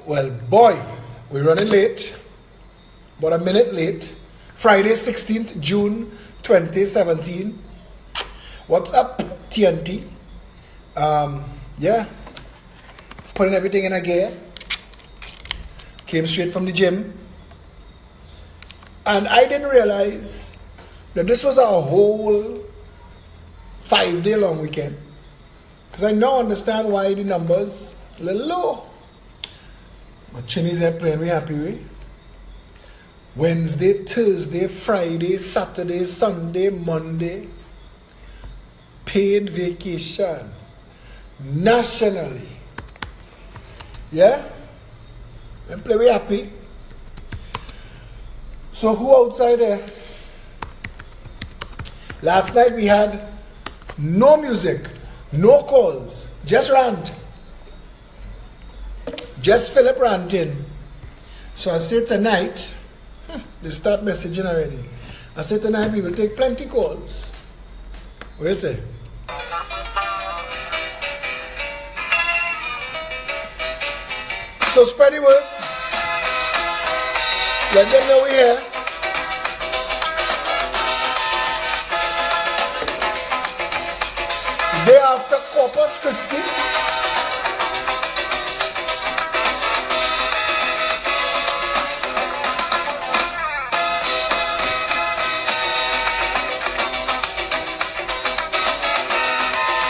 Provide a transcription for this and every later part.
Well, boy, we're running late. About a minute late. Friday, 16th June 2017. What's up, TNT? Yeah. Putting everything in a gear. Came straight from the gym. And I didn't realize that this was a whole 5-day long weekend. Because I now understand why the numbers a little low. But Chinese are playing, we happy with. Wednesday, Thursday, Friday, Saturday, Sunday, Monday. Paid vacation. Nationally. Yeah? And play, we happy. So who outside there? Last night we had no music, no calls, just rant. Just Phillip ranting. So I say tonight, they start messaging already. I say tonight we will take plenty calls. What do you say? So spread the word. Let them know we're here. Day after Corpus Christi.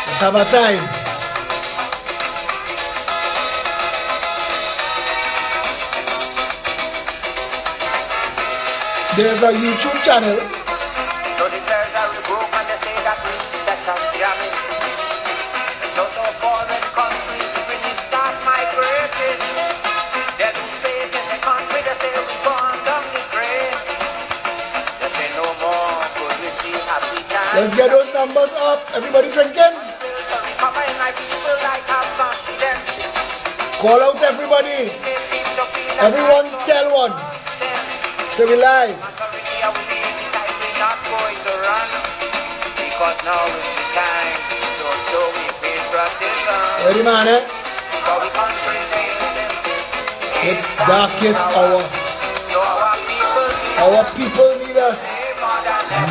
Let's have a time. There's a YouTube channel. So the girls are broke and they say that we set up jamming. So no foreign countries really start migrating. They do faith in the country, they say we gone down the drain. They say no more, could we see happy times. Let's get those numbers up. Everybody drinking? Call out everybody. Everyone tell one. So we live. Because now is the time. Don't show me patriotism. Ready, man, eh? But we concentrate. It's darkest hour. So Our people need us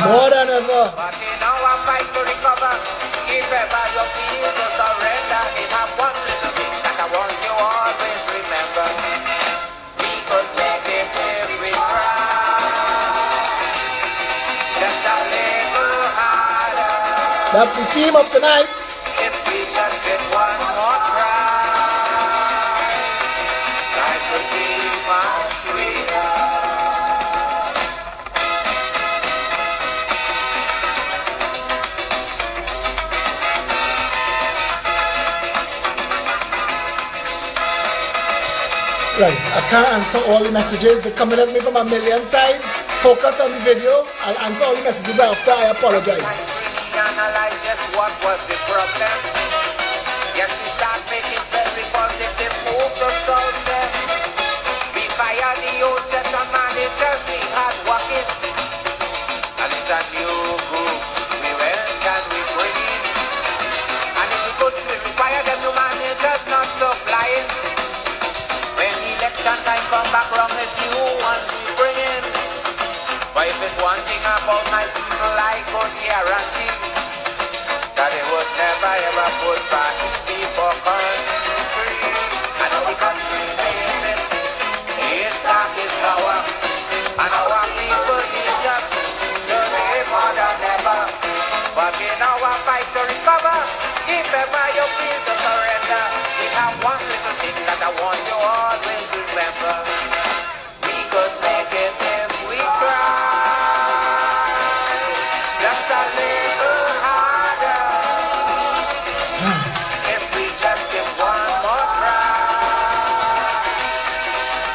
more than ever. But in our fight to recover, if ever you feel to surrender, it have one little thing that I want you always remember. We could make it if we try. Just a little harder. That's the theme of tonight. If we just get one more try, life could be much sweeter. Right, I can't answer all the messages. They're coming at me from a million sides. Focus on the video. I'll answer all the messages after. I apologize. Analyze just what was the problem. Yes, we start making very positive moves to solve them. We fire the old set of managers we had working. And it's a new group. We went and we bring in. And if we go to it, we fire them new managers not supplying. When election time come back wrong, there's new ones we bring in. But if it's one thing about my people, I could guarantee that they would never ever put back before country. I know the country facing is darkest hour, and our people need us today more than ever. But in our fight to recover, if ever you feel to surrender, we have one little thing that I want you always remember. We could make it if we try. Just a little harder. If we just give one more try,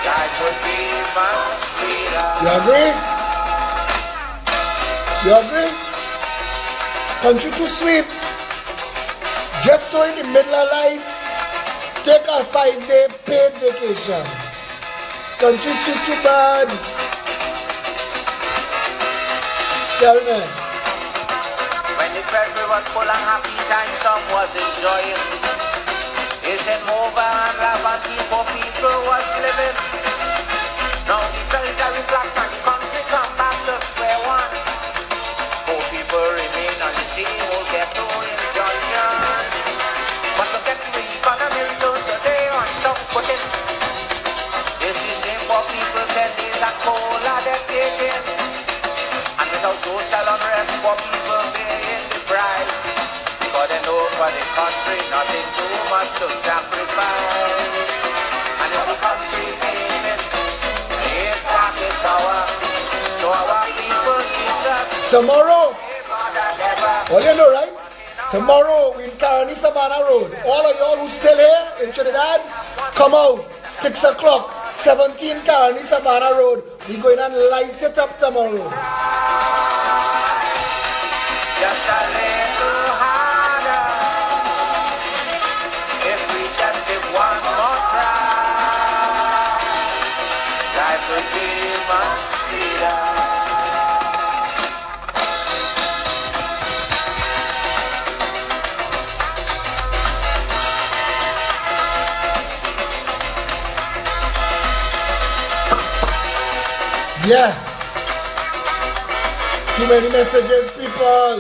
life would be much sweeter. You agree? You agree? Country too sweet. Just so in the middle of life, take a 5-day paid vacation. Country sweet too bad. Tell me. When the treasury was full and happy time, some was enjoying. He said move and love and keep our people was living. Now the treasury black and the country come back to square one. Poor people remain on the same old ghetto injunction. But to get the economy returned today on some footing. It's the same poor people 10 days and coal are they taking. And without social unrest, poor people paying the price. Because they know for the country nothing too much to sacrifice. And if the country facing a darkest hour, so our people need us Tomorrow, more than ever. well, you know, right? Tomorrow, we in Caroni Savannah Road. All of y'all who still here in Trinidad, come out. 6 o'clock, 17 Caroni Savannah Road. We going and light it up tomorrow. Just a little harder. If we just give one more try, life will be much sweeter. Yeah. Too many messages, people.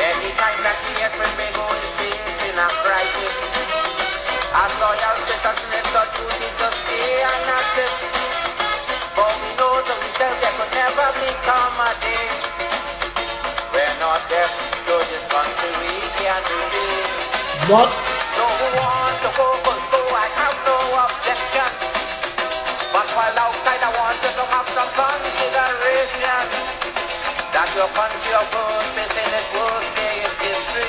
Anytime that we get when we go to face in a crisis, as loyal citizens are duty to stay and not sit. For we know to ourselves there could never become a day. We're not deaf to this country, we can't do this. What? So who wants to go, I have no objection. But while outside I want you to have some consideration that your country of course is in its worst day in history.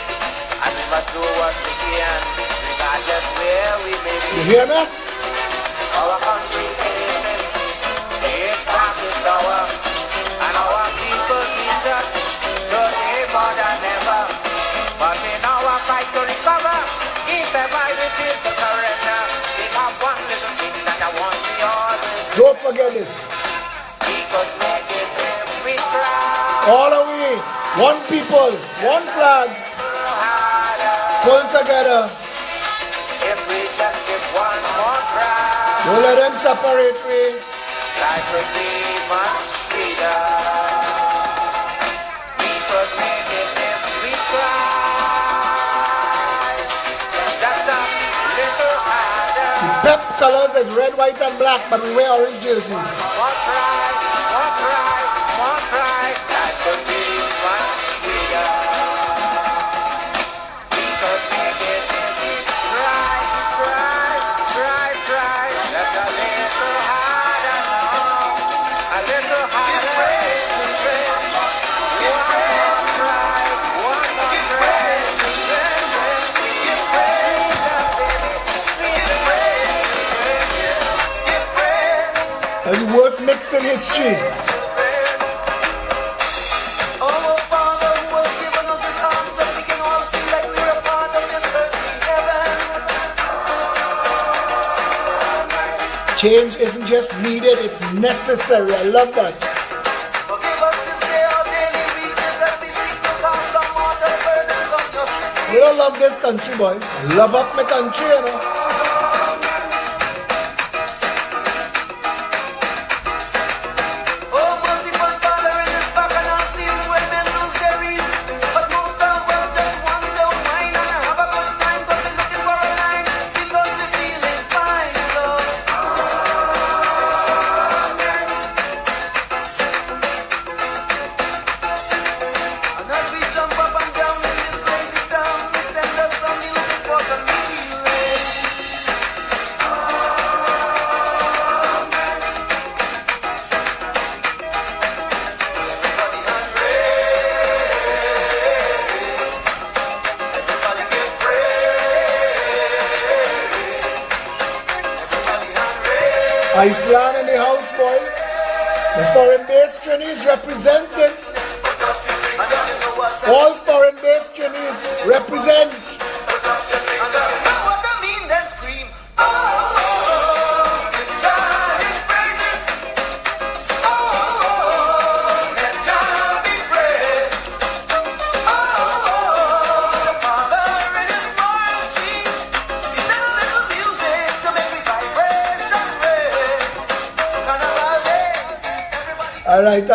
And we must do what we can, regardless where we may be. You hear me? Our country facing its darkest hour, and our people need us today more than ever. But in our fight to recover, if ever you feel to surrender, we have one little thing that I want we all will. Don't forget this. We could make it if we try. All of we, one people, one flag, Harder. pull together. If we just give one more try, Don't let them separate we. life would be much sweeter. We could make it if we try. Just a little harder. PEP colors is red, white, and black, but we wear orange jerseys. More try, more try, more try. Life would be much sweeter. We could make it if we try, try, try, try. Just a little harder now, a little harder. One more try, That's the worst mix in history. Change isn't just needed, it's necessary. I love that. You don't love this country, boy. Love up my country, you know. Iceland in the house, boy. The foreign-based Chinese representing. All foreign-based Chinese represent. All right.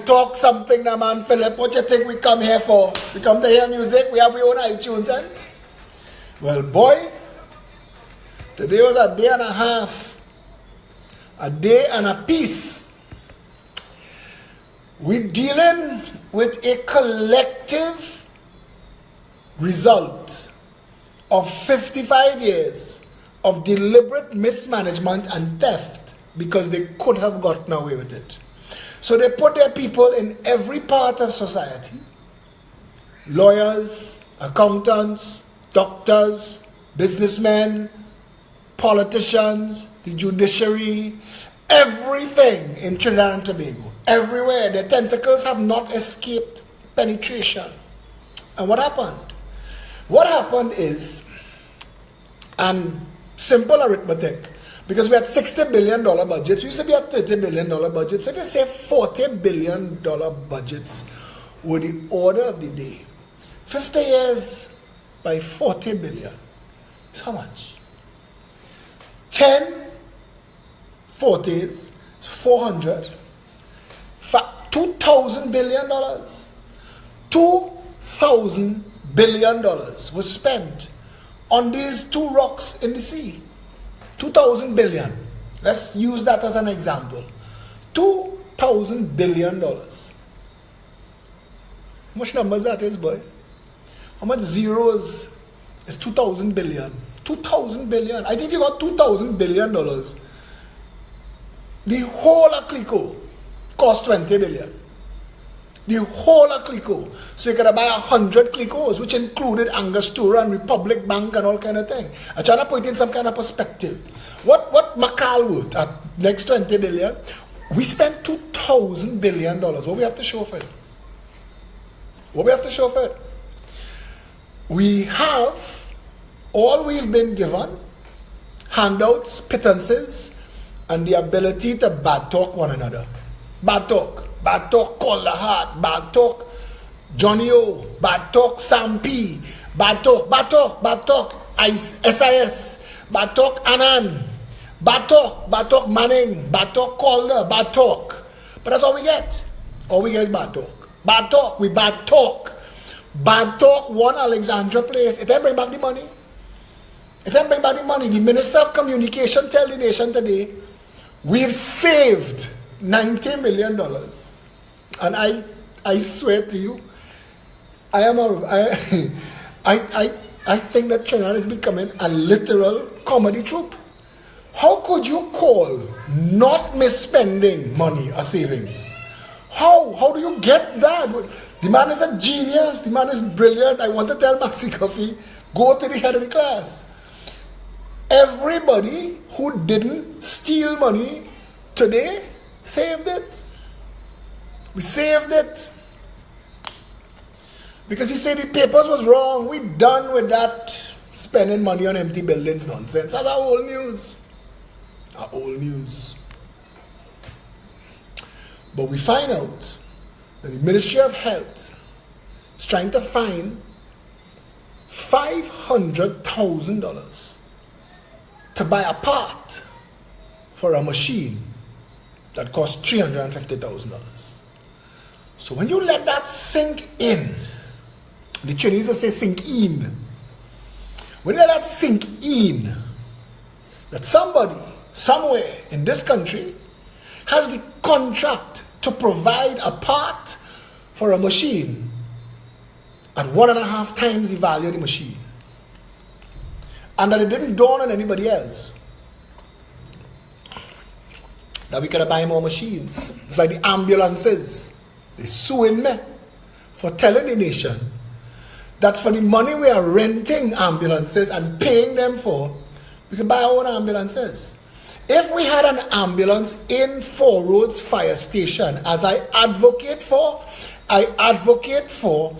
Talk something now, man. Phillip, what you think we come here for? We come to hear music. We have our own iTunes, and well, boy, today was a day and a half, a day and a piece. We're dealing with a collective result of 55 years of deliberate mismanagement and theft because they could have gotten away with it. So they put their people in every part of society: lawyers, accountants, doctors, businessmen, politicians, the judiciary, everything in Trinidad and Tobago. Everywhere. The tentacles have not escaped penetration. And what happened? What happened is, and simple arithmetic, because we had $60 billion budgets, we used to be at $30 billion budgets. So if you say $40 billion budgets were the order of the day, 50 years by 40 billion is how much? 10 40s is 400. $2,000 billion. $2,000 billion was spent on these two rocks in the sea. 2,000 billion. Let's use that as an example. $2,000 billion. How much numbers that is, boy? How much zeros is 2,000 billion? 2,000 billion. I think you got $2,000 billion. The whole of Clico cost 20 billion. The whole of Clico. So you could buy 100 Clicos, which included Angostura and Republic Bank and all kind of thing. I'm trying to put it in some kind of perspective. What Macau worth at next 20 billion? We spent $2,000 billion. What we have to show for it? What we have to show for it? We have all we've been given: handouts, pittances, and the ability to bad talk one another. Bad talk, call the heart, bad talk, Johnny O, bad talk, Sam P, bad talk, SIS, bad talk, Anan, bad talk, Manning, bad talk, Calder, bad talk. But that's all we get. All we get is bad talk. Bad talk, we bad talk. Bad talk won Alexandra Place. It didn't bring back the money. The Minister of Communication tell the nation today, we've saved $90 million. And I swear to you, I think that Trinidad is becoming a literal comedy troupe. How could you call not misspending money a savings? How do you get that? The man is a genius. The man is brilliant. I want to tell Maxi Coffee, go to the head of the class. Everybody who didn't steal money today saved it. We saved it. Because he said the papers was wrong. We done with that spending money on empty buildings nonsense. That's our old news. Our old news. But we find out that the Ministry of Health is trying to find $500,000 to buy a part for a machine that costs $350,000. So when you let that sink in, the Chinese say sink in. When you let that sink in, that somebody, somewhere in this country, has the contract to provide a part for a machine at 1.5 times the value of the machine, and that it didn't dawn on anybody else that we could buy more machines. It's like the ambulances. They're suing me for telling the nation that for the money we are renting ambulances and paying them for, we could buy our own ambulances. If we had an ambulance in Four Roads Fire Station, as I advocate for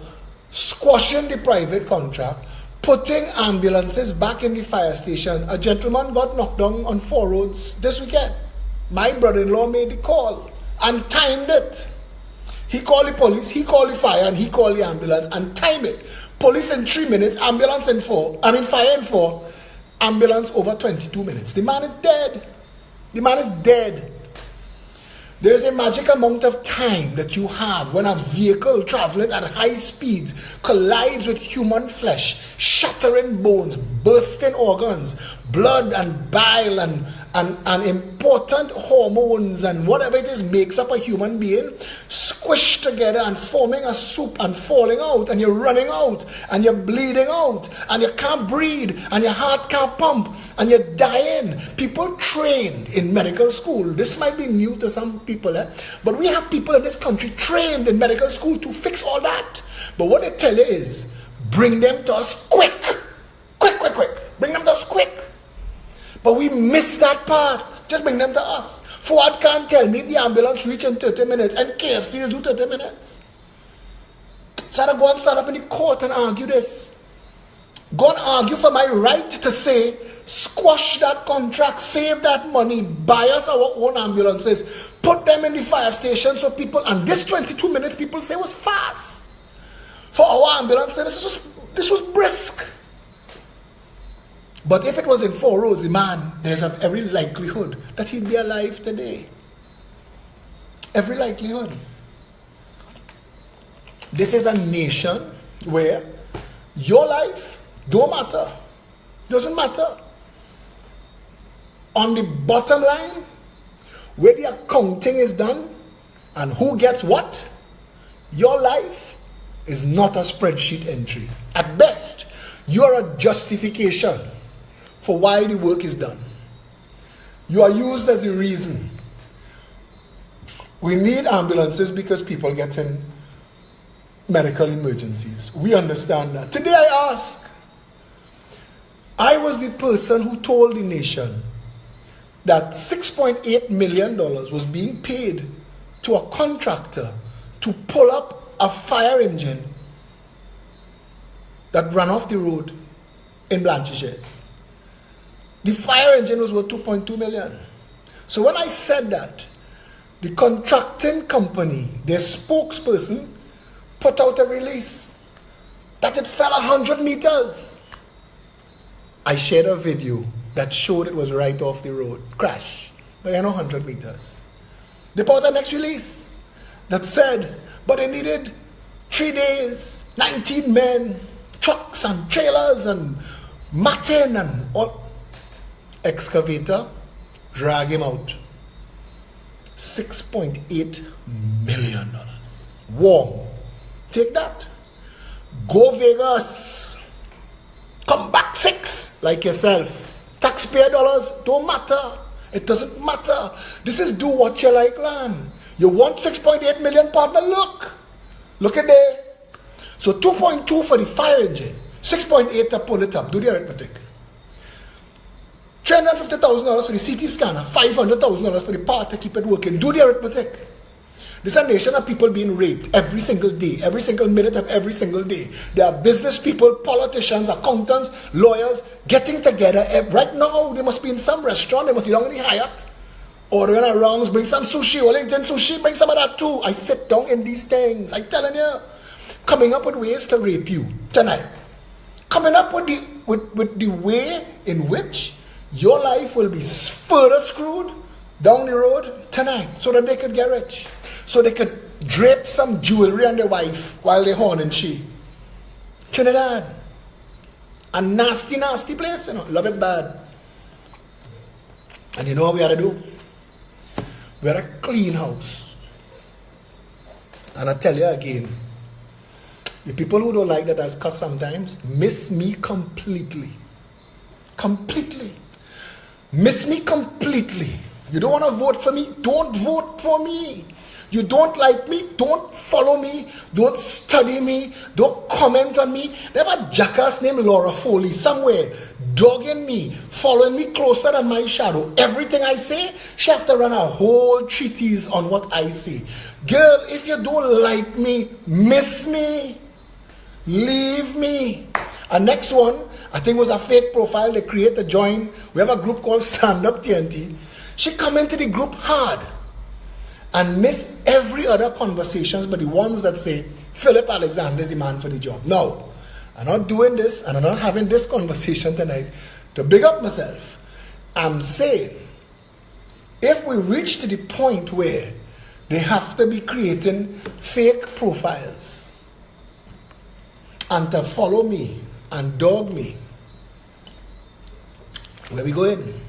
squashing the private contract, putting ambulances back in the fire station. A gentleman got knocked down on Four Roads this weekend. My brother-in-law made the call and timed it. He called the police, he called the fire, and he called the ambulance and timed it. Police in 3 minutes, ambulance in 4, fire in 4, ambulance over 22 minutes. The man is dead. The man is dead. There's a magic amount of time that you have when a vehicle traveling at high speeds collides with human flesh, shattering bones, bursting organs, blood and bile and important hormones and whatever it is makes up a human being, squished together and forming a soup and falling out, and you're running out and you're bleeding out and you can't breathe and your heart can't pump and you're dying. People trained in medical school, this might be new to some people, but we have people in this country trained in medical school to fix all that. But what they tell you is, bring them to us quick. Bring them to us quick. But we miss that part. Just bring them to us. Ford can't tell me the ambulance reach in 30 minutes and KFC will do 30 minutes. So I had to go and stand up in the court and argue this. Go and argue for my right to say, squash that contract, save that money, buy us our own ambulances, put them in the fire station so people, and this 22 minutes people say was fast. For our ambulance service, this was brisk. But if it was in Four Roads, the man, there's every likelihood that he'd be alive today. Every likelihood. This is a nation where your life don't matter. Doesn't matter. On the bottom line, where the accounting is done and who gets what, your life is not a spreadsheet entry. At best, you're a justification for why the work is done. You are used as the reason. We need ambulances because people get in medical emergencies. We understand that. Today I ask, I was the person who told the nation that $6.8 million was being paid to a contractor to pull up a fire engine that ran off the road in Blanchisseuse. The fire engine was worth $2.2 million. So when I said that, the contracting company, their spokesperson, put out a release that it fell 100 meters. I shared a video that showed it was right off the road. Crash. But I know 100 meters. They put out the next release that said, but they needed 3 days, 19 men, trucks and trailers and matting and all. Excavator, drag him out. $6.8 million. Warm. Take that. Go Vegas. Come back 6 like yourself. Taxpayer dollars don't matter. It doesn't matter. This is do what you like land. You want 6.8 million, partner? Look at there. So 2.2 for the fire engine. 6.8 to pull it up. Do the arithmetic. $350,000 for the CT scanner, $500,000 for the part to keep it working. Do the arithmetic. This is a nation of people being raped every single day, every single minute of every single day. There are business people, politicians, accountants, lawyers getting together. Right now, they must be in some restaurant. They must be down in the Hyatt. Ordering a wrongs, bring some sushi. Wellington sushi, bring some of that too. I sit down in these things. I'm telling you. Coming up with ways to rape you tonight. Coming up with the way in which your life will be further screwed down the road tonight so that they could get rich. So they could drape some jewelry on their wife while they're horning she. Trinidad. A nasty, nasty place, you know. Love it bad. And you know what we had to do? We had a clean house. And I tell you again, the people who don't like that as cuss sometimes miss me completely. Completely. Miss me completely. You don't want to vote for me? Don't vote for me. You don't like me? Don't follow me. Don't study me. Don't comment on me. They have a jackass named Laura Foley somewhere dogging me, following me closer than my shadow. Everything I say, she have to run a whole treatise on what I say. Girl, if you don't like me, miss me. Leave me. And next one, I think was a fake profile. They create a join. We have a group called Stand Up TNT. She come into the group hard and miss every other conversations but the ones that say Phillip Alexander is the man for the job. No, I'm not doing this and I'm not having this conversation tonight to big up myself. I'm saying if we reach to the point where They have to be creating fake profiles and to follow me and dog me. Where we going?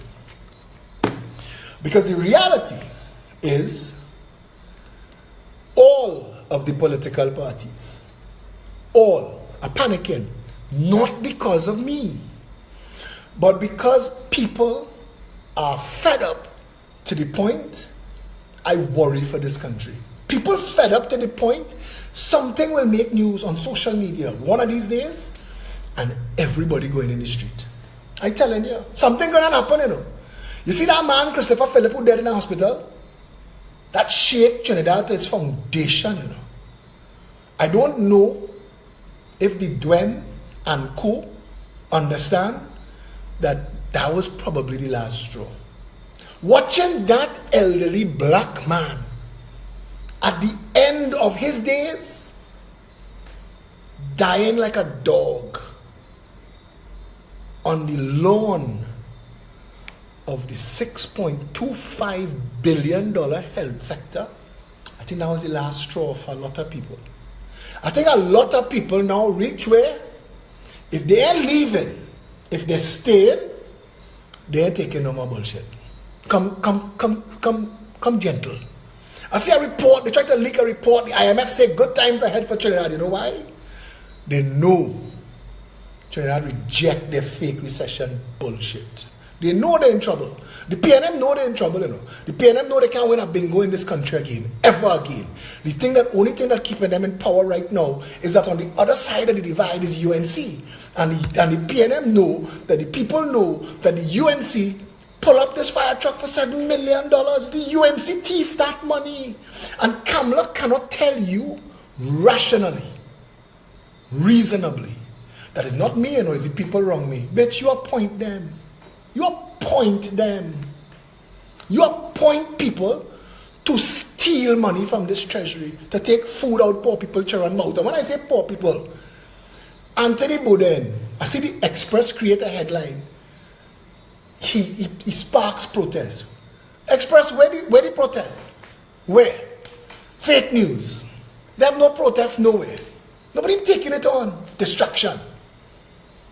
Because the reality is all of the political parties, all are panicking, not because of me, but because people are fed up to the point I worry for this country. People fed up to the point something will make news on social media one of these days and everybody going in the street. I telling you, something gonna happen, you know. You see that man, Christopher Phillip, who died in the hospital? That shake Trinidad to its foundation, you know. I don't know if the Dwen and co understand that that was probably the last straw. Watching that elderly black man at the end of his days, dying like a dog on the lawn of the $6.25 billion health sector, I think that was the last straw for a lot of people. I think a lot of people now reach where if they ain't leaving, if they stay, they ain't taking no more bullshit. Come gentle. I see a report, they try to leak a report, the IMF say good times ahead for Trinidad. You know why? They know Trinidad reject their fake recession bullshit. They know they're in trouble. The PNM know they're in trouble, you know. The PNM know they can't win a bingo in this country again, ever again. The only thing that keeping them in power right now is that on the other side of the divide is UNC. And the PNM know that the people know that the UNC pull up this fire truck for $7 million. The UNC thief that money. And Kamala cannot tell you rationally, reasonably, that is not me, you know, it's the people wrong me. Bitch, you appoint them. You appoint them. You appoint people to steal money from this treasury, to take food out poor people, children mouth. And when I say poor people, Anthony Bourdain, I see the Express create a headline. He sparks protest. Express, where the protest? Where? Fake news. They have no protest nowhere. Nobody taking it on. Distraction.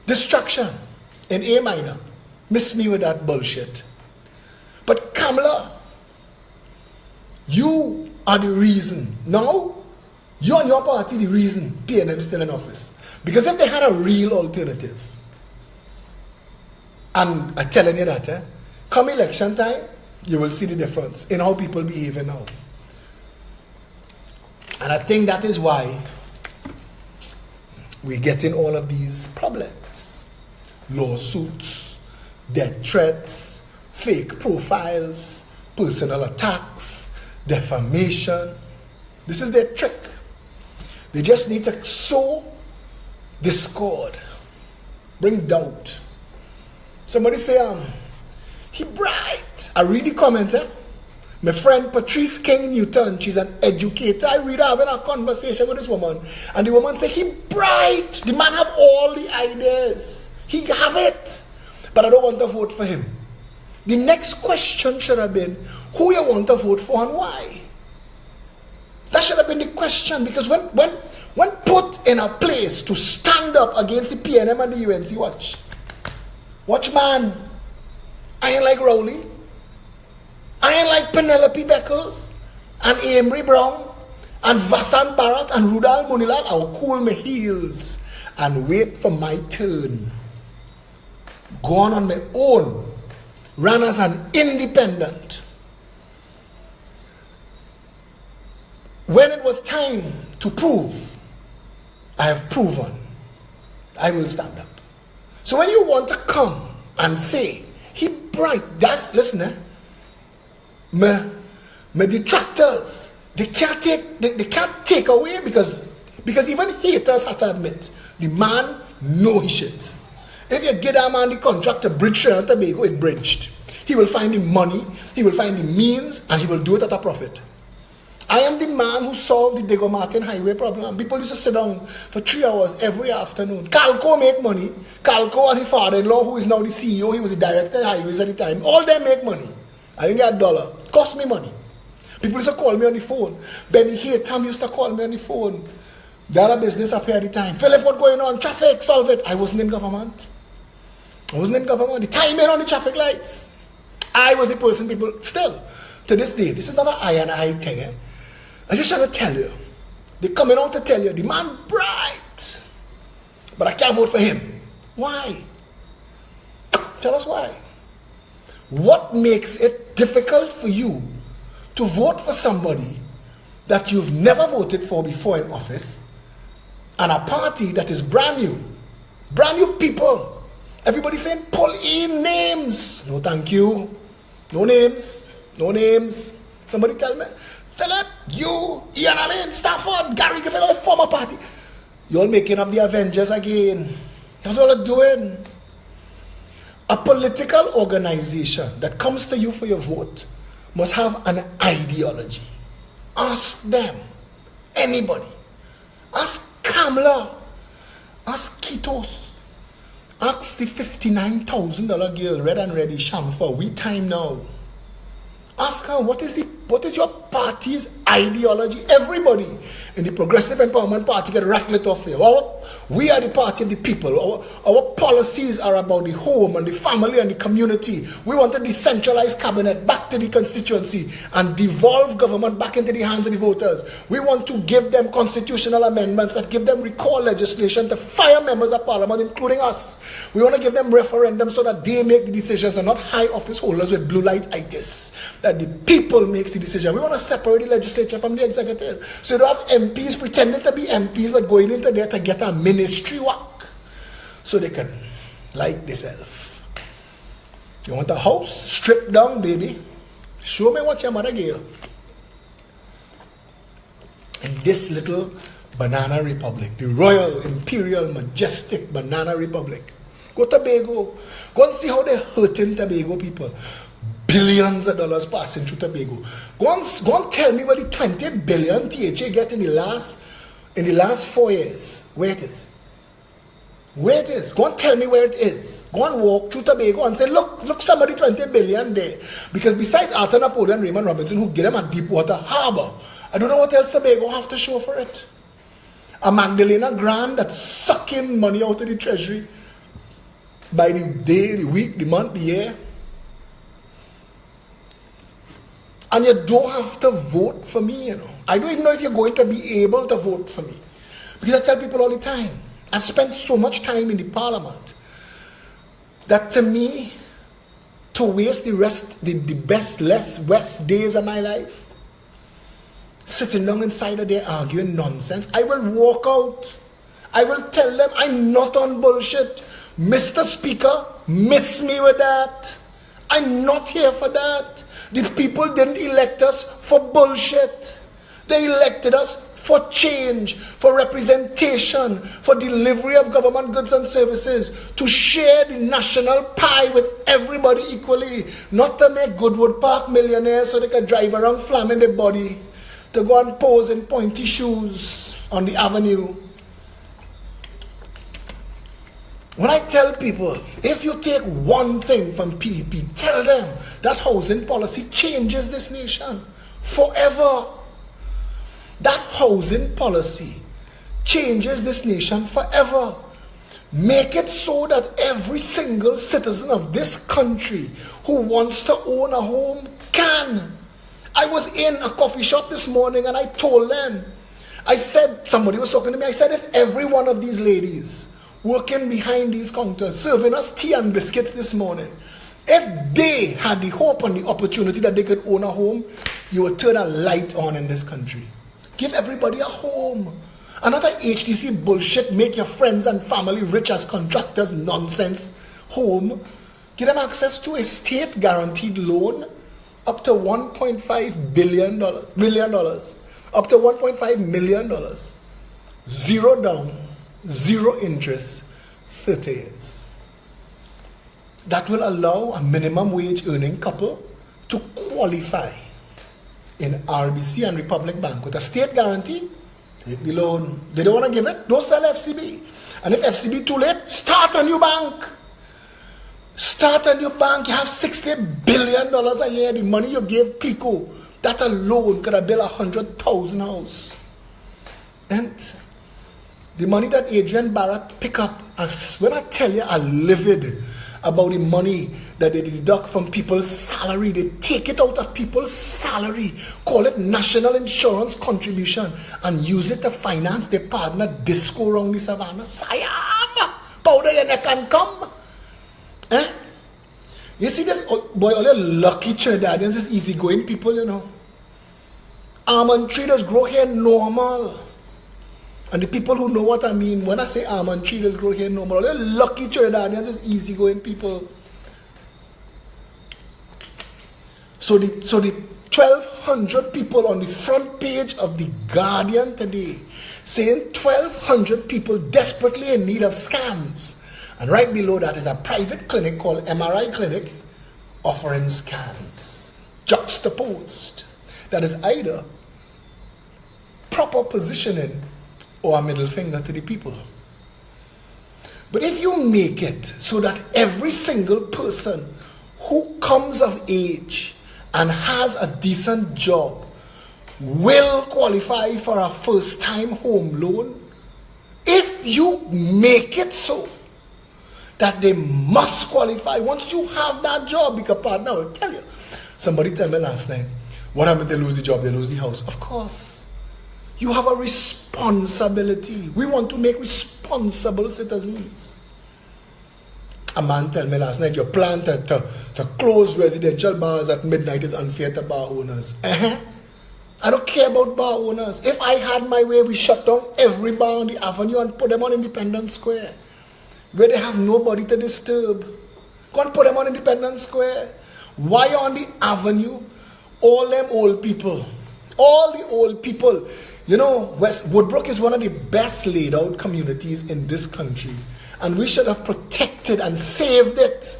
Distraction in A minor. Miss me with that bullshit. But Kamala, you are the reason. Now, you and your party the reason PNM still in office. Because if they had a real alternative, and I'm telling you that, come election time, you will see the difference in how people behave now. And I think that is why we're getting all of these problems. Lawsuits, death threats, fake profiles, personal attacks, defamation. This is their trick. They just need to sow discord, bring doubt. Somebody say, he bright. I read the commenter. My friend Patrice King Newton, she's an educator. I read her having a conversation with this woman. And the woman said, he bright. The man have all the ideas. He have it. But I don't want to vote for him. The next question should have been, who you want to vote for and why? That should have been the question. Because when put in a place to stand up against the PNM and the UNC, watch man, I ain't like Rowley. I ain't like Penelope Beckles and Amory Brown and Vasant Bharat and Rudal Munilal. I'll cool my heels and wait for my turn. Go on my own. Run as an independent. When it was time to prove, I have proven. I will stand up. So when you want to come and say, he bright, that's, listen, my detractors, they can't take away because even haters have to admit, the man know his shit. If you get a man the contract to bridge Trinidad and Tobago, it bridged. He will find the money, he will find the means, and he will do it at a profit. I am the man who solved the Diego Martin Highway problem. People used to sit down for 3 hours every afternoon. Calco make money. Calco and his father-in-law, who is now the CEO, he was the director of highways at the time. All them make money. I didn't get $1. Cost me money. People used to call me on the phone. Benny here, Tom used to call me on the phone. They had a business up here at the time. Phillip, what's going on? Traffic, solve it. I wasn't in government. The timing on the traffic lights. I was the person people, still, to this day, this is not an I and I thing. Eh? I just trying to tell you. They're coming out to tell you, the man bright. But I can't vote for him. Why? Tell us why. What makes it difficult for you to vote for somebody that you've never voted for before in office, and a party that is brand new people? Everybody saying pull in names. No thank you. No names. Somebody tell me, Phillip, you, Ian Allen, Stafford, Gary Griffin, all the former party. You're making up the Avengers again. That's all they're doing. A political organization that comes to you for your vote must have an ideology. Ask them. Anybody. Ask Kamala. Ask Kitos. Ask the $59,000 girl, red and ready, sham for we time now. Ask her, what is your party's ideology? Everybody in the Progressive Empowerment Party get rattled off here. Well, we are the party of the people. Our policies are about the home and the family and the community. We want a decentralized cabinet back to the constituency and devolve government back into the hands of the voters. We want to give them constitutional amendments that give them recall legislation to fire members of parliament, including us. We want to give them referendums so that they make the decisions and not high office holders with blue light itis. That the people makes the decision. We want to separate the legislature from the executive. So you don't have MPs pretending to be MPs but going into there to get a ministry work. So they can like themselves. You want a house? Strip down, baby. Show me what your mother gave you. In this little banana republic, the royal, imperial, majestic banana republic. Go to Tobago. Go and see how they're hurting Tobago people. Billions of dollars passing through Tobago. Go and tell me where the 20 billion THA get in the last 4 years. Where it is. Where it is. Go and tell me where it is. Go and walk through Tobago and say, look, somebody 20 billion there. Because besides Arthur Napoleon, Raymond Robinson, who get them a Deepwater Harbor, I don't know what else Tobago have to show for it. A Magdalena Grant that's sucking money out of the treasury by the day, the week, the month, the year. And you don't have to vote for me, you know. I don't even know if you're going to be able to vote for me. Because I tell people all the time, I've spent so much time in the parliament that to me, to waste the best days of my life, sitting down inside of there arguing nonsense, I will walk out. I will tell them I'm not on bullshit. Mr. Speaker, miss me with that. I'm not here for that. The people didn't elect us for bullshit. They elected us for change, for representation, for delivery of government goods and services, to share the national pie with everybody equally, not to make Goodwood Park millionaires so they can drive around flamming their body, to go and pose in pointy shoes on the avenue. When I tell people, if you take one thing from PEP, tell them that housing policy changes this nation forever. That housing policy changes this nation forever. Make it so that every single citizen of this country who wants to own a home can. I was in a coffee shop this morning and I told them, I said, somebody was talking to me, I said, if every one of these ladies working behind these counters, serving us tea and biscuits this morning, if they had the hope and the opportunity that they could own a home, you would turn a light on in this country. Give everybody a home. Another HTC bullshit, make your friends and family rich as contractors nonsense home. Give them access to a state guaranteed loan up to $1.5 million. Up to $1.5 million. Zero down. Zero interest, 30 years. That will allow a minimum wage earning couple to qualify in RBC and Republic Bank with a state guarantee. Take the loan. They don't want to give it, don't sell FCB. And if FCB too late, start a new bank. Start a new bank. You have $60 billion a year. The money you gave Clico, That alone could have built 100,000 house. And the money that Adrian Barrett pick up, when I tell you, I'm livid about the money that they deduct from people's salary. They take it out of people's salary, call it national insurance contribution, and use it to finance their partner disco around the savannah. Siam! Powder your neck and come! Eh? You see this, boy, all the lucky Trinidadians is easygoing people, you know. Almond traders grow here normal. And the people who know what I mean, when I say almond traders grow here normal, all the lucky Trinidadians is easygoing people. So the 1,200 people on the front page of The Guardian today saying 1,200 people desperately in need of scans. And right below that is a private clinic called MRI Clinic offering scans. Juxtaposed. That is either proper positioning or a middle finger to the people. But if you make it so that every single person who comes of age and has a decent job will qualify for a first-time home loan, if you make it so that they must qualify, once you have that job, because partner will tell you. Somebody told me last night, what happened? They lose the job, they lose the house. Of course. You have a responsibility. We want to make responsible citizens. A man told me last night, your plan to close residential bars at midnight is unfair to bar owners. I don't care about bar owners. If I had my way, we shut down every bar on the avenue and put them on Independence Square, where they have nobody to disturb. Go and put them on Independence Square. Why on the avenue? All them old people. All the old people. You know, West Woodbrook is one of the best laid out communities in this country. And we should have protected and saved it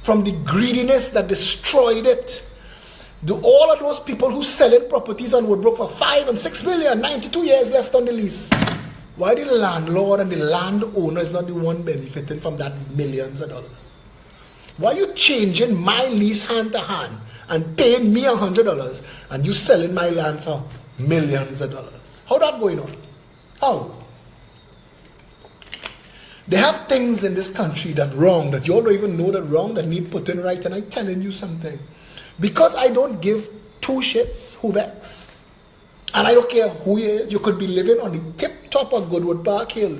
from the greediness that destroyed it. All of those people who selling properties on Woodbrook for 5 and 6 million, 92 years left on the lease. Why the landlord and the landowner is not the one benefiting from that millions of dollars? Why are you changing my lease hand to hand and paying me $100 and you selling my land for millions of dollars? How that going on? How? They have things in this country that wrong, that you all don't even know that wrong, that need putting right. And I'm telling you something. Because I don't give two shits who vex. And I don't care who you is. You could be living on the tip top of Goodwood Park Hill.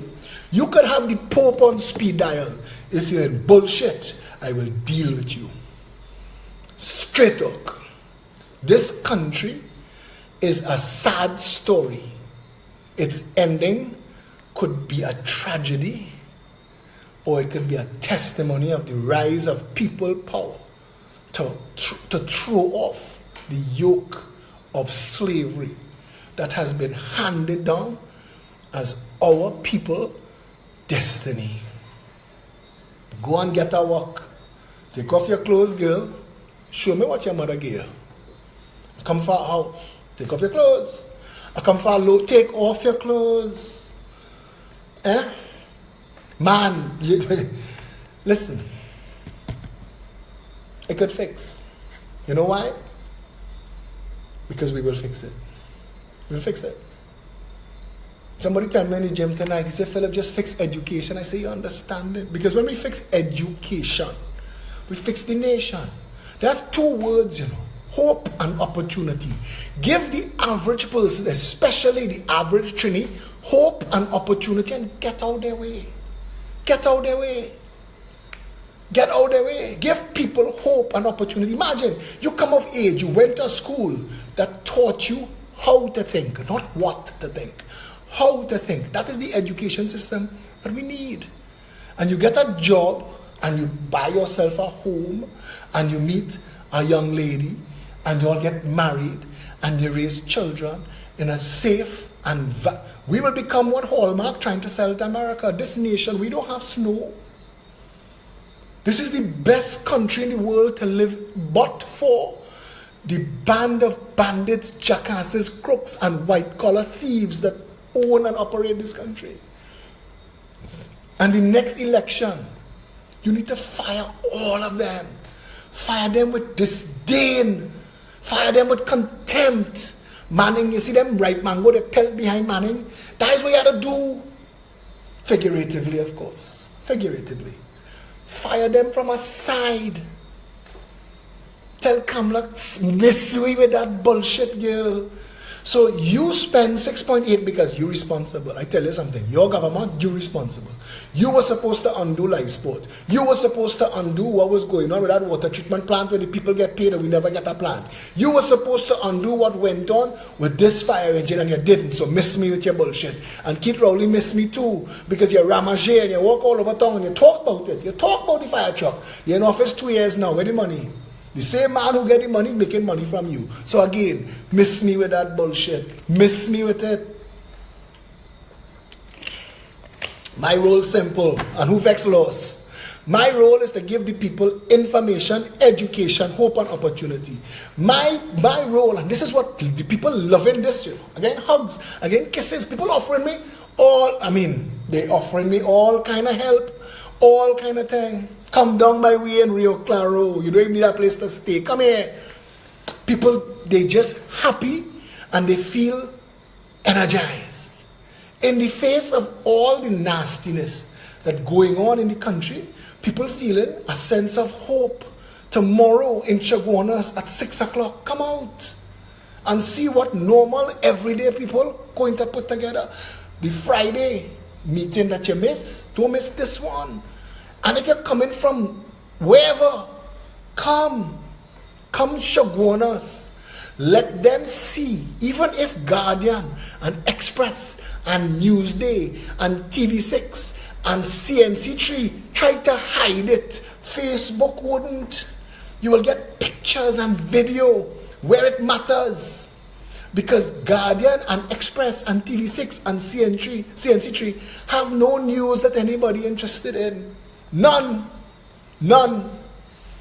You could have the Pope on speed dial. If you're in bullshit, I will deal with you. Straight up. This country is a sad story. Its ending could be a tragedy, or it could be a testimony of the rise of people power to throw off the yoke of slavery that has been handed down as our people destiny. Go and get a work. Take off your clothes, girl. Show me what your mother gave you. Come for a house. Take off your clothes. I come for a low. Take off your clothes. Man, listen. It could fix. You know why? Because we will fix it. We'll fix it. Somebody told me in the gym tonight, he said, Phillip, just fix education. I say, you understand it? Because when we fix education, we fix the nation. They have two words, you know. Hope and opportunity. Give the average person, especially the average Trini, hope and opportunity and get out their way. Get out their way. Get out their way. Give people hope and opportunity. Imagine, you come of age, you went to a school that taught you how to think, not what to think. How to think. That is the education system that we need. And you get a job and you buy yourself a home and you meet a young lady and you all get married and you raise children in a safe and we will become what Hallmark trying to sell to America. This nation, we don't have snow. This is the best country in the world to live but for the band of bandits, jackasses, crooks and white-collar thieves that own and operate this country. And the next election, you need to fire all of them. Fire them with disdain. Fire them with contempt. Manning, you see them ripe mango, they pelt behind Manning. That is what you have to do. Figuratively, of course. Figuratively. Fire them from a side. Tell Kamala, miss me with that bullshit, girl. So you spend 6.8 because you're responsible. I tell you something. Your government, you're responsible. You were supposed to undo life sport. You were supposed to undo what was going on with that water treatment plant where the people get paid and we never get a plant. You were supposed to undo what went on with this fire engine and you didn't. So miss me with your bullshit. And Keith Rowley miss me too because you're ramagé and you walk all over town and you talk about it. You talk about the fire truck. You're in office 2 years now. Where the money? The same man who get the money making money from you. So again, miss me with that bullshit. Miss me with it. My role is simple. And who vex loss? My role is to give the people information, education, hope and opportunity. My role, and this is what the people loving this, you know. Again, hugs, again, kisses. People offering me they offering me all kind of help, all kind of thing. Come down my way in Rio Claro. You don't even need a place to stay. Come here. People, they just happy and they feel energized. In the face of all the nastiness that going on in the country, people feeling a sense of hope. Tomorrow in Chaguanas at 6 o'clock, come out and see what normal, everyday people going to put together. The Friday meeting that you miss, don't miss this one. And if you're coming from wherever, come Chaguanas. Let them see, even if Guardian and Express and Newsday and TV6 and CNC3 try to hide it, Facebook wouldn't. You will get pictures and video where it matters. Because Guardian and Express and TV6 and CNC3 have no news that anybody interested in. None.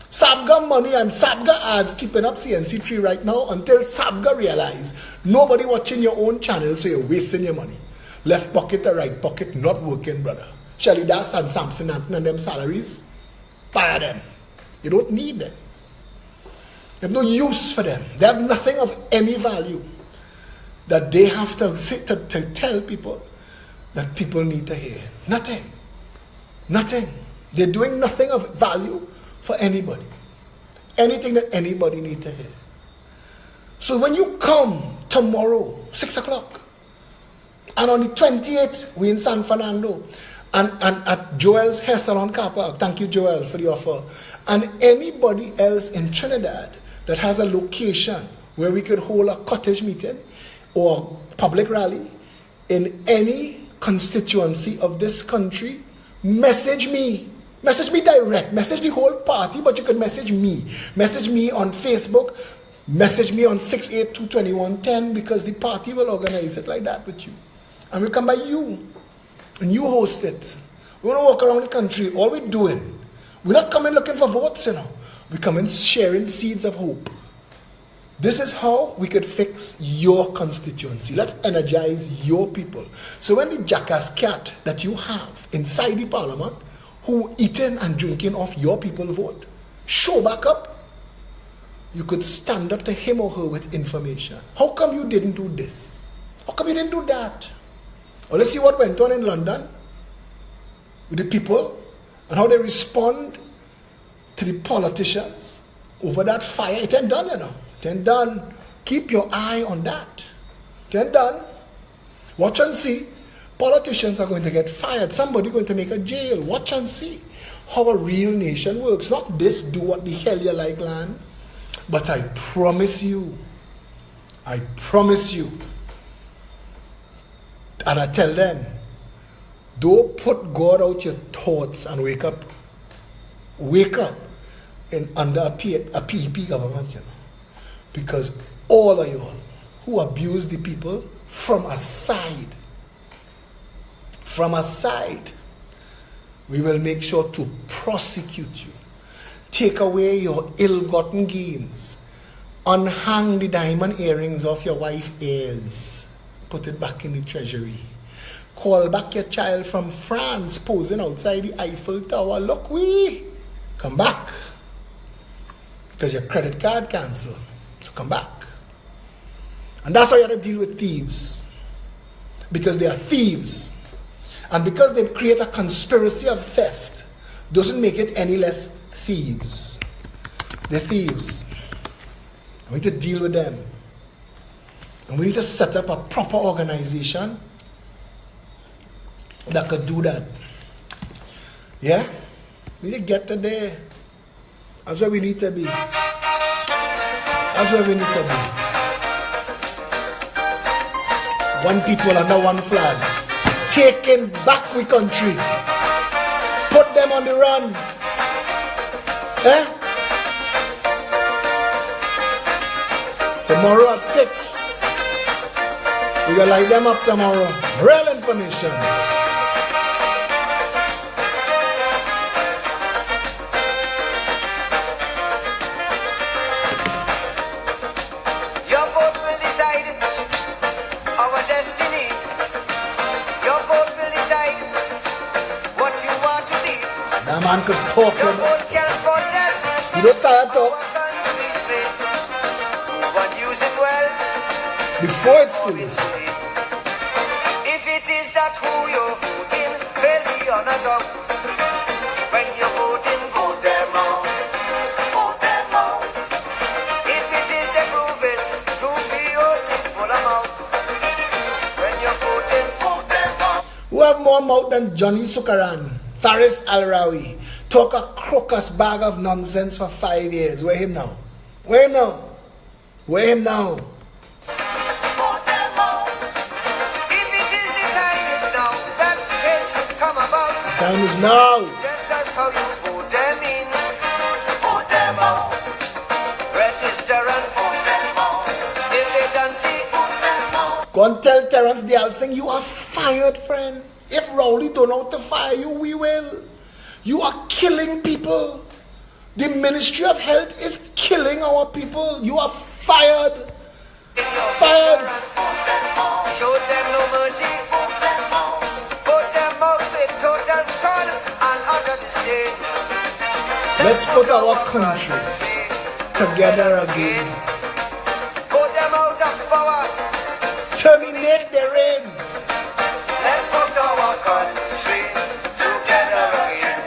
Sabga money and Sabga ads keeping up CNC3 right now until Sabga realize nobody watching your own channel, so you're wasting your money. Left pocket or right pocket not working, brother. Shelly Das and Samson Anton and them salaries, fire them. You don't need them. You have no use for them. They have nothing of any value that they have to sit to tell people that people need to hear. Nothing. They're doing nothing of value for anybody. Anything that anybody needs to hear. So when you come tomorrow, 6 o'clock, and on the 28th, we're in San Fernando, and at Joel's hair salon car park, thank you Joel for the offer, and anybody else in Trinidad that has a location where we could hold a cottage meeting or public rally in any constituency of this country, message me. Message me direct. Message the whole party, but you can message me. Message me on Facebook. Message me on 682-2110 because the party will organize it like that with you. And we'll come by you. And you host it. We want to walk around the country. All we're doing. We're not coming looking for votes, you know. We're coming sharing seeds of hope. This is how we could fix your constituency. Let's energize your people. So when the jackass cat that you have inside the parliament who eating and drinking off your people vote, show back up, you could stand up to him or her with information. How come you didn't do this? How come you didn't do that? Well, let's see what went on in London with the people and how they respond to the politicians over that fire. It ain't done, you know. It ain't done. Keep your eye on that. It ain't done. Watch and see. Politicians are going to get fired. Somebody going to make a jail. Watch and see how a real nation works. Not this, do what the hell you like land. But I promise you, and I tell them, don't put God out your thoughts and wake up under a PEP government, you know. Because all of you who abuse the people from a side, we will make sure to prosecute you, take away your ill-gotten gains, unhang the diamond earrings off your wife's ears, put it back in the treasury, call back your child from France posing outside the Eiffel Tower, look, come back, because your credit card cancelled. So come back. And that's why you have to deal with thieves. Because they are thieves. And because they create a conspiracy of theft, doesn't make it any less thieves. They're thieves. We need to deal with them. And we need to set up a proper organization that could do that. Yeah? We need to get to there. That's where we need to be. That's where we need to be. One people under one flag. Taking back we country. Put them on the run. Eh? Tomorrow at 6. We're gonna light them up tomorrow. Real information. Your vote will decide our destiny. Your vote will decide what you want to be. That man could talk. Your vote can protect You don't tire to our country's faith. Move and use it well. before it's too late. If it is that who you're voting, fail beyond a doubt. When you're voting, vote them out. Vote them out. If it is they prove it to be only full amount. When you're voting, vote them out. Who have more mouth than Johnny Sukaran? Faris Al-Rawi. Talk a crocus bag of nonsense for 5 years. Where him now? Where him now? Where him now? Vote them out. If it is the time is now that change should come about. Time is now. Just as how you vote them in, vote them out. Register and vote them out. If they don't see, vote them out. Go and tell Terence Dialsing you are fired, friend. If Rowley don't know how to fire you, we will. You are killing people. The Ministry of Health is killing our people. You are fired. Fired. Show them no mercy. Put them out with total scorn and utter disdain. Let's put our country together again. Put them out of power. Terminate the reign. Let's put our country together again.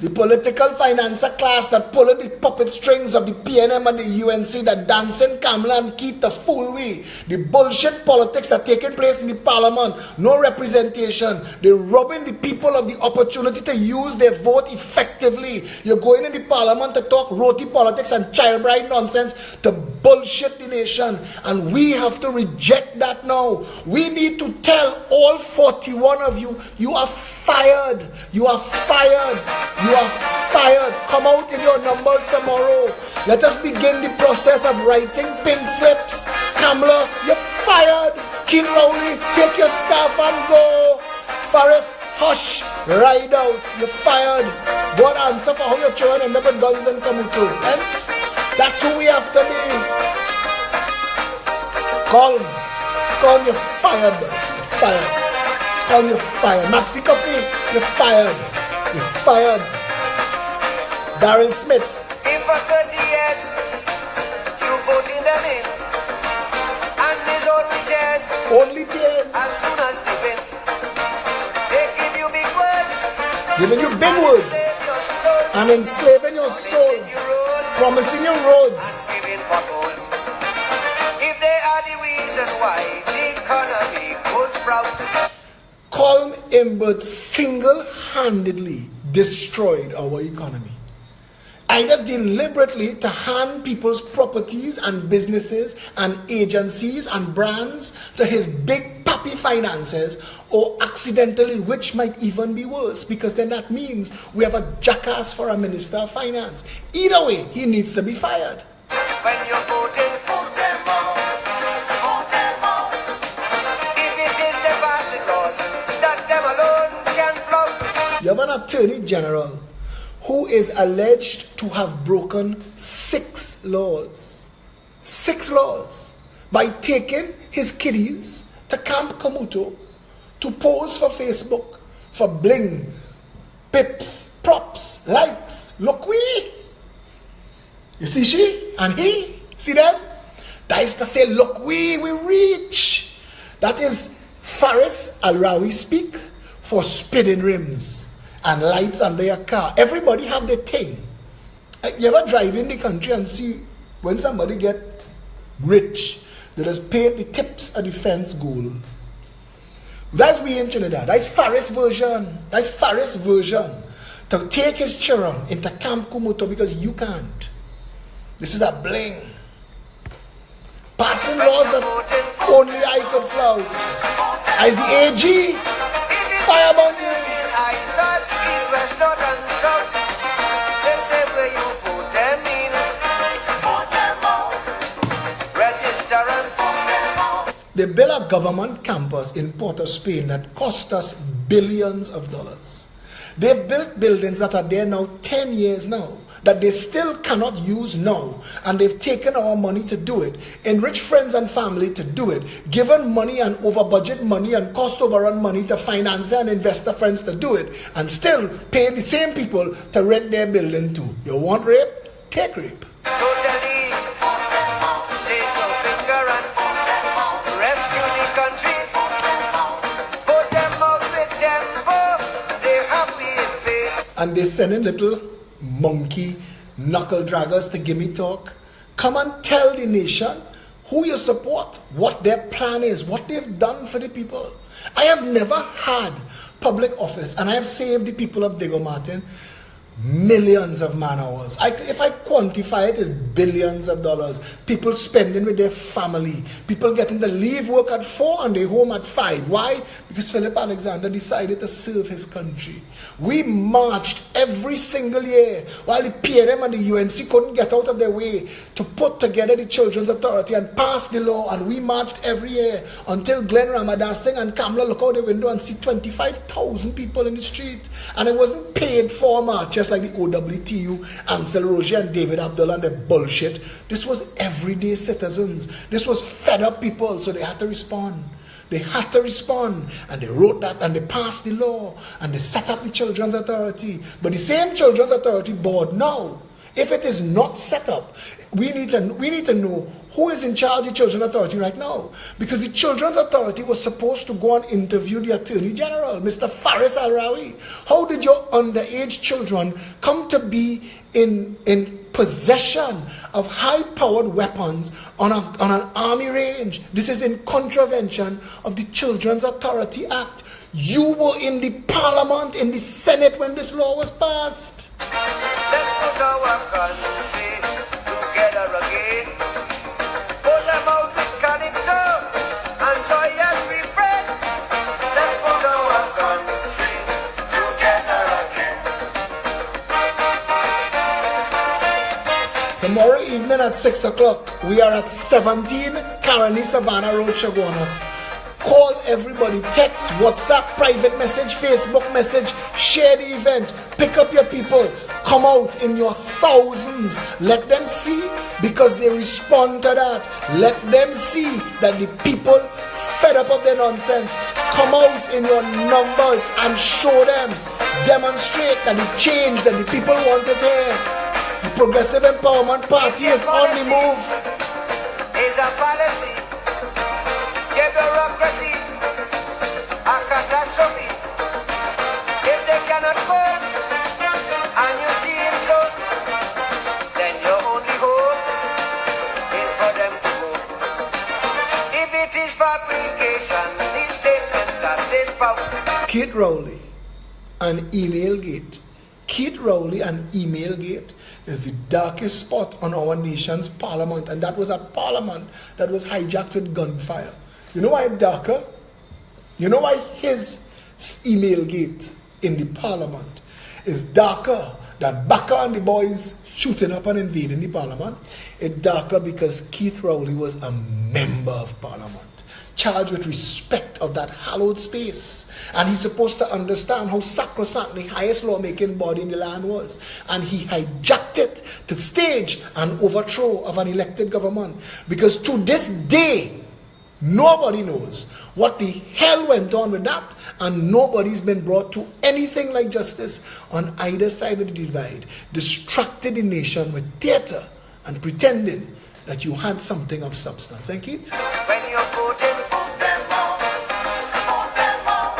The political financer class that pulling the puppet strings of the PNM and the UNC, that dancing Kamala and Keith the fool we, the bullshit politics that taking place in the parliament, no representation, they're robbing the people of the opportunity to use their vote effectively. You're going in the parliament to talk roti politics and child bride nonsense to bullshit the nation, and we have to reject that now. We need to tell all 41 of you, you are fired. You are fired. You are fired. Come out in your numbers tomorrow. Let us begin the process of writing pink slips. Kamala, you're fired. Keith Rowley, take your scarf and go. Faris, hush, ride out. You're fired. God answer for how your children end up with guns and Kamutu. And that's who we have to be. Calm. Calm, you're fired. You're fired. Calm, you're fired. Maxi Coffee, you're fired. You're fired. Darren Smith. If for 30 years you voting them in, and there's only tears, Only tears. as soon as they win, they give you big words, Giving you big words. save your soul, And enslaving your soul. in your roads, Promising you roads. giving potholes. If they are the reason why the economy could sprout, Colm Imbert single-handedly destroyed our economy. Either deliberately to hand people's properties and businesses and agencies and brands to his big pappy finances, or accidentally, which might even be worse, because then that means we have a jackass for a minister of finance. Either way, he needs to be fired. when you're voting, vote them out, vote them out. If it is the passing laws that them alone can flout, You have an attorney general who is alleged to have broken 6 laws. 6 laws. By taking his kiddies to Camp Kamuto to pose for Facebook for bling, pips, props, likes. Look we. You see she and he? See them? That is to say, look, we reach. That is Faris Al-Rawi speak for spinning rims and lights under your car. Everybody have their thing. You ever drive in the country and see when somebody get rich, they just paint the tips of the fence gold. That's we in Trinidad. That's Faris version. That's Faris version. To take his children into Camp Kumuto because you can't. This is a bling. Passing laws that only I could flout. As the AG, fire upon you. They built a government campus in Port of Spain that cost us billions of dollars. They've built buildings that are there now 10 years now, that they still cannot use now, and they've taken our money to do it, enrich friends and family to do it, given money and over budget money and cost overrun money to financier and investor friends to do it, and still paying the same people to rent their building too. You want rape? Take rape. Totally stick your finger and rescue the country. Put them out with tempo, they happy in pain. And they sending little monkey knuckle draggers to give me talk. Come and tell the nation who you support, what their plan is, what they've done for the people. I have never had public office, and I have saved the people of Diego Martin millions of man hours. If I quantify it, it's billions of dollars. People spending with their family. People getting to leave work at 4 and they home at 5. Why? Because Phillip Alexander decided to serve his country. We marched every single year while the PNM and the UNC couldn't get out of their way to put together the Children's Authority and pass the law, and we marched every year until Glenn Ramadan Singh and Kamla look out the window and see 25,000 people in the street, and it wasn't paid for marches like the OWTU, Ansel Roger and David Abdullah and their bullshit. This was everyday citizens. This was fed up people, so they had to respond. They had to respond, and they wrote that, and they passed the law, and they set up the Children's Authority. But the same Children's Authority board now, if it is not set up, we need to know who is in charge of the Children's Authority right now. Because the Children's Authority was supposed to go and interview the Attorney General, Mr. Faris Al-Rawi. How did your underage children come to be in possession of high-powered weapons on an army range? This is in contravention of the Children's Authority Act. You were in the Parliament, in the Senate when this law was passed. Let's put our country together again. Put them out with calypso and joyous refrain. Let's put our country together again. Tomorrow evening at 6 o'clock, we are at 17 Caroni Savannah Road, Chaguanas. Call everybody, text, WhatsApp, private message, Facebook message, share the event, pick up your people, come out in your thousands. Let them see, because they respond to that. Let them see that the people fed up of their nonsense. Come out in your numbers and show them, demonstrate that the change that the people want to see. The Progressive Empowerment Party is on the move. Is a policy. Bureaucracy, a catastrophe. If they cannot cope, and you see it so, then your only hope is for them to go. If it is fabrication, these statements that they spout. Kate Rowley and Email Gate. Kate Rowley and Email Gate is the darkest spot on our nation's parliament, and that was a parliament that was hijacked with gunfire. You know why darker? You know why his email gate in the parliament is darker than Baka and the boys shooting up and invading the parliament? It's darker because Keith Rowley was a member of parliament, charged with respect of that hallowed space. And he's supposed to understand how sacrosanct the highest lawmaking body in the land was. And he hijacked it to stage an overthrow of an elected government. Because to this day, nobody knows what the hell went on with that, and nobody's been brought to anything like justice on either side of the divide. Distracted the nation with theater and pretending that you had something of substance. And Keith? When you're voting, vote them out. Vote them out.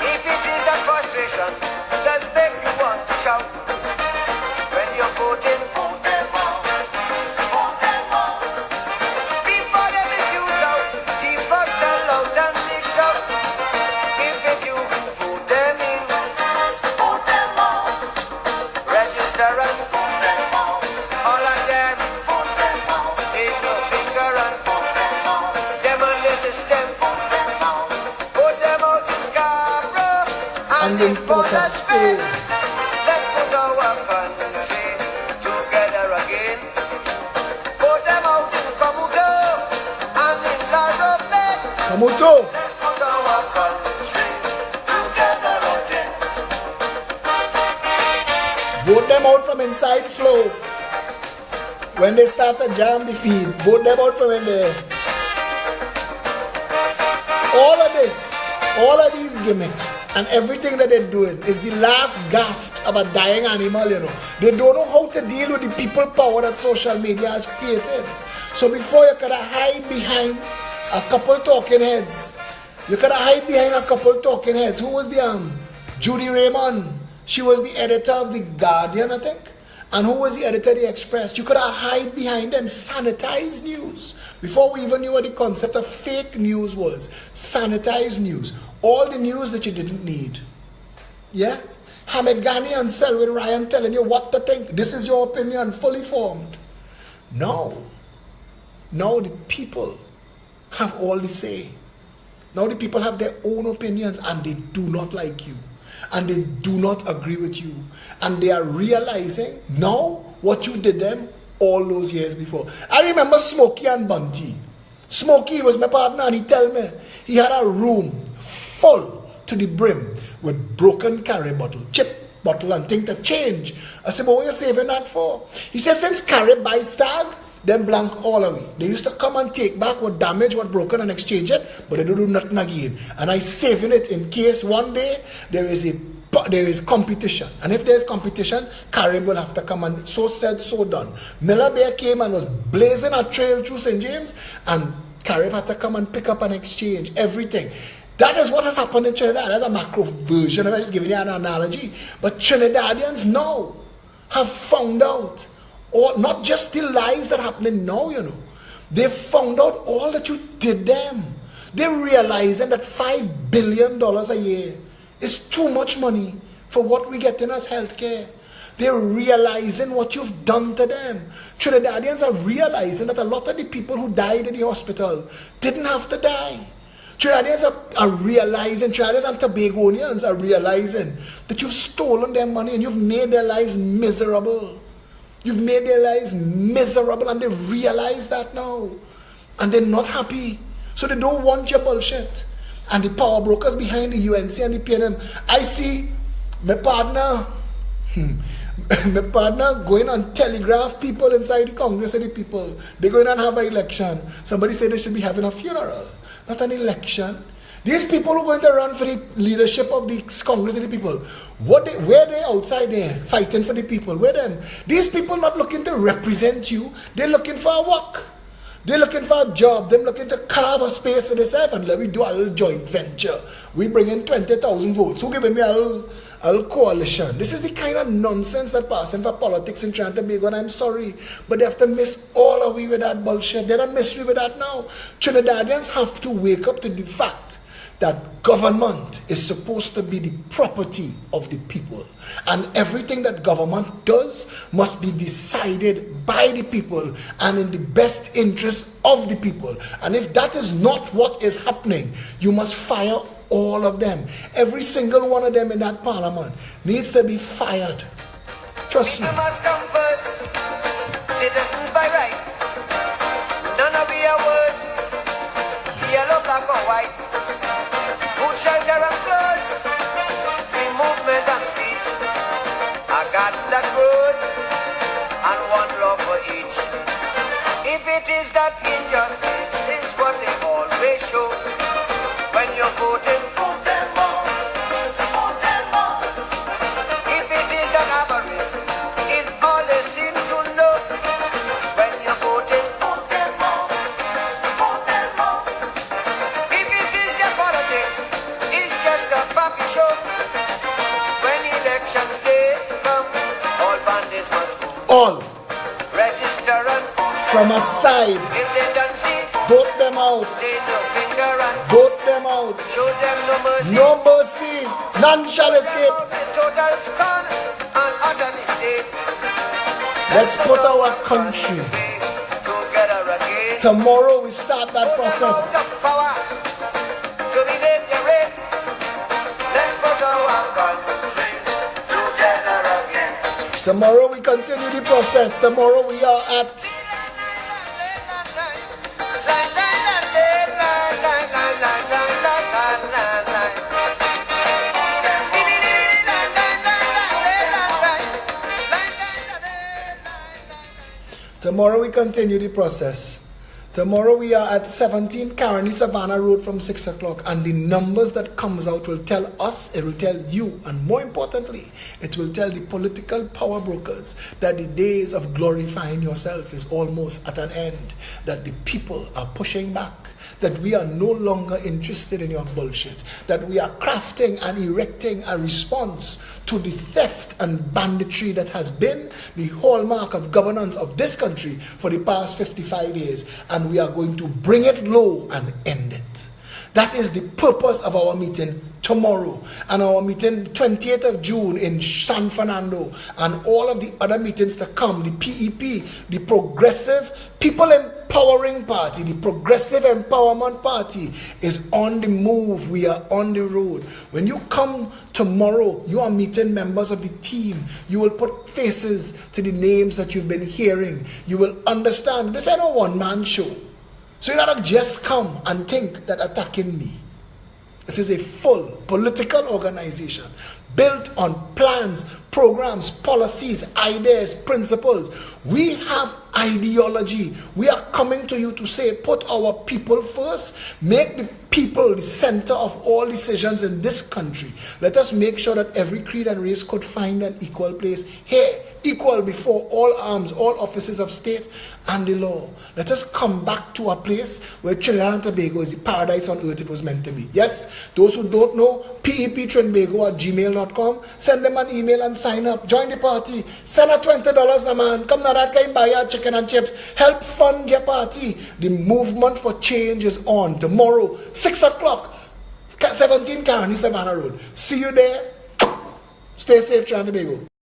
If it is that frustration that's make you want to shout. When you're voting, vote them out. Vote them out. Before they misuse out, thief out, sell out and mix out. If it you vote them in, vote them out. Register and vote them out. All of them, vote them out. Stick your finger and vote them out. Them on the system, vote them out. Vote them out in Scarborough and in Port of Spain. Let's put our country together again. Vote them out in Camuto and in Larobe. Kamuto. Let's put our country together again. Vote them out from inside flow. When they start to jam the feed, vote them out from in there. All of these gimmicks and everything that they're doing is the last gasps of a dying animal, you know. They don't know how to deal with the people power that social media has created. So before you could hide behind a couple talking heads, you could hide behind a couple talking heads. Who was the Judy Raymond? She was the editor of The Guardian, I think. And who was the editor of The Express? You could hide behind them, sanitized news. Before we even knew what the concept of fake news was, sanitized news. All the news that you didn't need. Yeah? Hamid Ghani and Selwyn Ryan telling you what to think. This is your opinion, fully formed. No. Now the people have all the say. Now the people have their own opinions and they do not like you. And they do not agree with you. And they are realizing now what you did them all those years before. I remember Smokey and Bunty. Smokey was my partner and he tell me he had a room full to the brim with broken carry bottle, chip bottle and thing to change. I said, but what are you saving that for? He said, since carry by stag, then blank all away. They used to come and take back what damaged, what broken and exchange it, but they don't do nothing again. And I saving it in case one day there is competition. And if there's competition, Carib will have to come and so said, so done. Miller Bear came and was blazing a trail through St. James and Carib had to come and pick up and exchange everything. That is what has happened in Trinidad. That's a macro version of it. I'm just giving you an analogy. But Trinidadians now have found out, or not just the lies that are happening now, you know. They found out all that you did them. They're realizing that $5 billion a year is too much money for what we get in as healthcare. They're realizing what you've done to them. Trinidadians are realizing that a lot of the people who died in the hospital didn't have to die. Trinidadians are realizing, Trinidadians and Tobagonians are realizing that you've stolen their money and you've made their lives miserable. You've made their lives miserable and they realize that now. And they're not happy. So they don't want your bullshit. And the power brokers behind the UNC and the PNM. I see my partner going on telegraph people inside the Congress and the people. They're going and have an election. Somebody said they should be having a funeral, not an election. These people who are going to run for the leadership of the Congress and the people, where they outside there fighting for the people? Where them? These people not looking to represent you. They're looking for a work. They're looking for a job. They're looking to carve a space for themselves and let me do a little joint venture. We bring in 20,000 votes. Who giving me a little coalition? This is the kind of nonsense that passing for politics in Trinidad and Tobago, and I'm sorry, but they have to miss all of we with that bullshit. They don't miss me with that now. Trinidadians have to wake up to the fact that government is supposed to be the property of the people. And everything that government does must be decided by the people and in the best interest of the people. And if that is not what is happening, you must fire all of them. Every single one of them in that parliament needs to be fired. Trust me. People must come first. Citizens by right. None of we are worse. Yellow, black or white. Shelter and clothes, free movement and speech, a garden that grows, and one love for each. If it is that injustice is what they always show, when you're voting, vote them all, vote them all. If it is that avarice is all they seem to know, from a side. If they don't see, Vote them out. say no finger and Vote them out. show them no mercy. No mercy. None shall escape. Total scorn and utter mistake. Let's put our country. Together again. Tomorrow we start that process. Power to be victory. Let's put our country together again. Tomorrow we continue the process. Tomorrow we are at Tomorrow we continue the process. Tomorrow we are at 17 Carney Savannah Road from 6 o'clock, and the numbers that comes out will tell us, it will tell you, and more importantly, it will tell the political power brokers that the days of glorifying yourself is almost at an end, that the people are pushing back, that we are no longer interested in your bullshit, that we are crafting and erecting a response to the theft and banditry that has been the hallmark of governance of this country for the past 55 years, and we are going to bring it low and end it. That is the purpose of our meeting tomorrow, and our meeting 28th of June in San Fernando, and all of the other meetings to come. The PEP, the Progressive People Empowering Party, the Progressive Empowerment Party is on the move. We are on the road. When you come tomorrow, you are meeting members of the team. You will put faces to the names that you've been hearing. You will understand this ain't a one-man show. So you don't just come and think that attacking me. This is a full political organization built on plans, programs, policies, ideas, principles. We have ideology. We are coming to you to say, put our people first. Make the people the center of all decisions in this country. Let us make sure that every creed and race could find an equal place here, equal before all arms, all offices of state and the law. Let us come back to a place where Trinidad and Tobago is the paradise on earth it was meant to be. Yes, those who don't know, peptrinbago@gmail.com. Send them an email and sign up. Join the party. Send a $20 a man. Come now, that guy buy your chicken and chips. Help fund your party. The movement for change is on. Tomorrow, 6 o'clock, 17 Carney Savannah Road. See you there. Stay safe, Trinidad and Tobago.